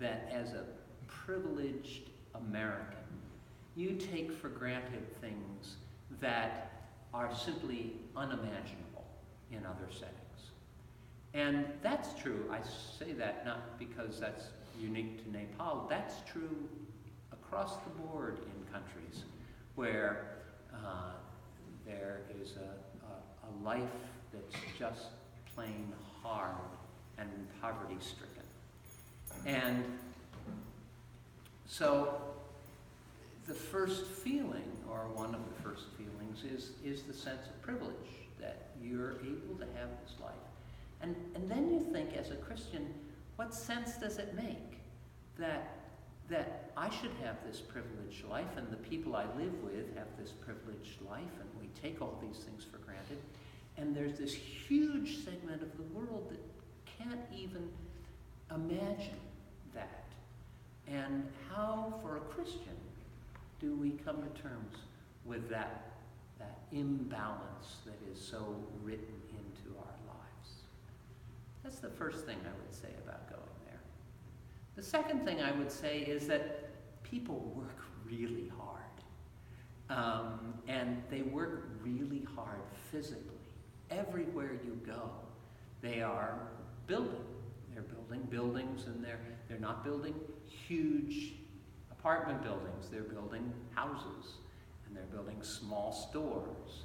that as a privileged American, you take for granted things that are simply unimaginable in other settings. And that's true. I say that not because that's unique to Nepal. That's true across the board in countries where there is a life that's just plain hard and poverty-stricken. And so the first feeling, or one of the first feelings, is the sense of privilege, that you're able to have this life. And then you think, as a Christian, what sense does it make that I should have this privileged life, and the people I live with have this privileged life, and we take all these things for granted, and there's this huge segment of the world that can't even imagine that. And how, for a Christian, do we come to terms with that imbalance that is so written into our lives? That's the first thing I would say about going there. The second thing I would say is that people work really hard. And they work really hard physically. Everywhere you go, they are building. They're building buildings, and they're not building huge apartment buildings. They're building houses, and they're building small stores,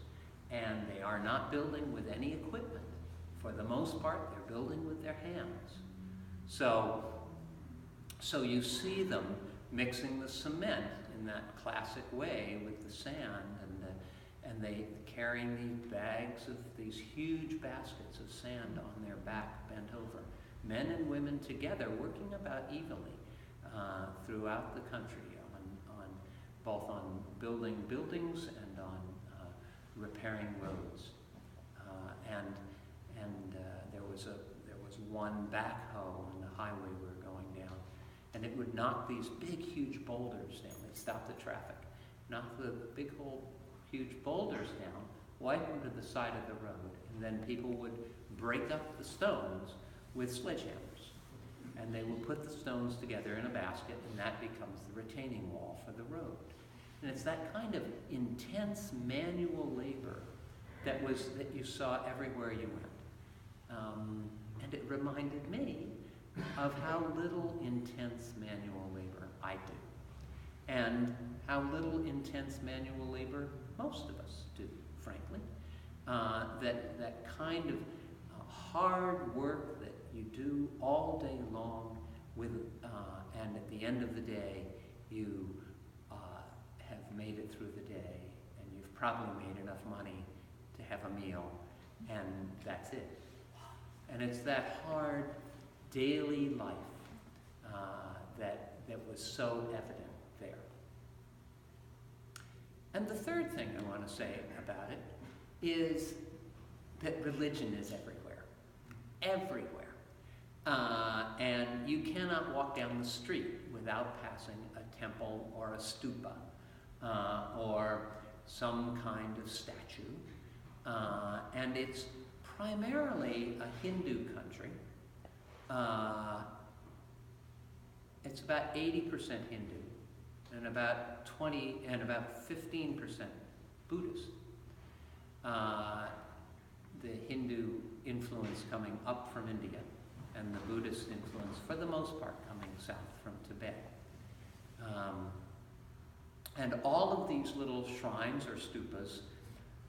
and they are not building with any equipment. For the most part, they're building with their hands. So you see them mixing the cement in that classic way with the sand, and they carrying these bags of these huge baskets of sand on their back, bent over. Men and women together, working about evenly throughout the country, both on building buildings and on repairing roads. There was one backhoe on the highway we were going down, and it would knock these big, huge boulders down. They'd stop the traffic, knock the big, huge boulders down, wipe them to the side of the road, and then people would break up the stones with sledgehammers. And they would put the stones together in a basket, and that becomes the retaining wall for the road. And it's that kind of intense manual labor that you saw everywhere you went. And it reminded me of how little intense manual labor I do, and how little intense manual labor most of us do, frankly. That kind of hard work that you do all day long, and at the end of the day, you have made it through the day, and you've probably made enough money to have a meal, and that's it. And it's that hard daily life that was so evident there. And the third thing I want to say about it is that religion is everywhere. Everywhere. And you cannot walk down the street without passing a temple or a stupa or some kind of statue. And it's primarily a Hindu country. It's about 80% Hindu and about 15% Buddhist. The Hindu influence coming up from India, and the Buddhist influence, for the most part, coming south from Tibet. And all of these little shrines or stupas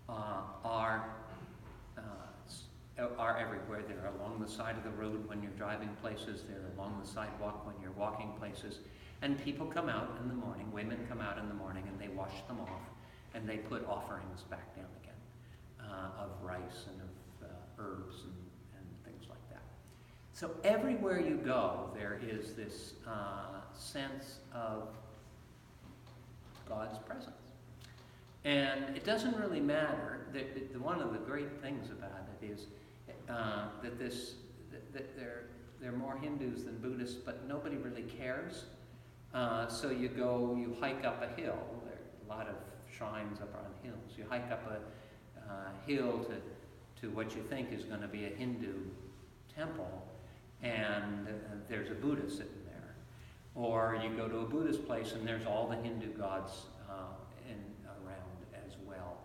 are everywhere. They're along the side of the road when you're driving places. They're along the sidewalk when you're walking places. And people come out in the morning, women come out in the morning, and they wash them off, and they put offerings back down again of rice and of herbs and things like that. So everywhere you go, there is this sense of God's presence. And it doesn't really matter. One of the great things about it is that there are more Hindus than Buddhists, but nobody really cares. So you hike up a hill. There are a lot of shrines up on hills. You hike up a hill to what you think is going to be a Hindu temple, and there's a Buddha sitting there. Or you go to a Buddhist place and there's all the Hindu gods around as well.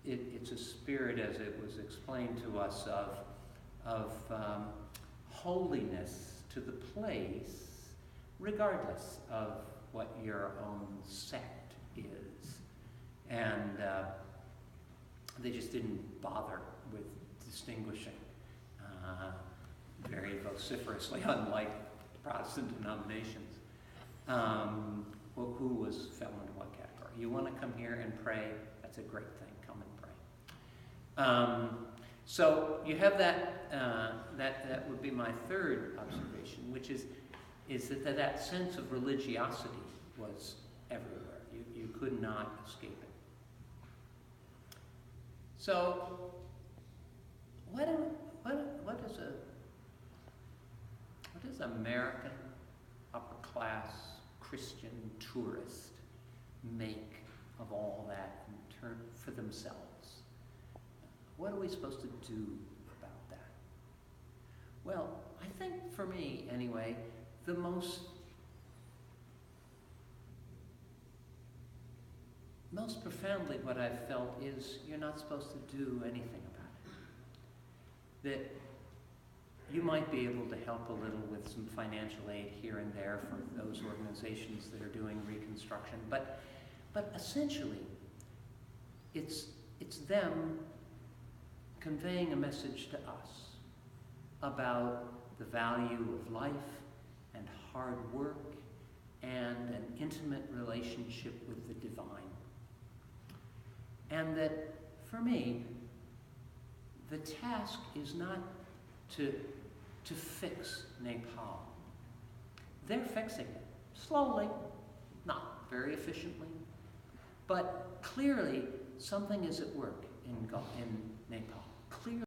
It's a spirit, as it was explained to us, of holiness to the place, regardless of what your own sect is. And they just didn't bother with distinguishing very vociferously, unlike Protestant denominations. Who fell into what category? You want to come here and pray? That's a great thing. Come and pray. So you have that. That would be my third observation, which is that sense of religiosity was everywhere. You could not escape it. So what does American upper-class Christian tourist make of all that in turn for themselves? What are we supposed to do about that? Well, I think for me, anyway, the most profoundly what I've felt is you're not supposed to do anything about it. That you might be able to help a little with some financial aid here and there for those organizations that are doing reconstruction, but essentially, it's them conveying a message to us about the value of life and hard work and an intimate relationship with the divine. And that, for me, the task is not to fix Nepal. They're fixing it, slowly, not very efficiently, but clearly something is at work in Nepal. Clearly.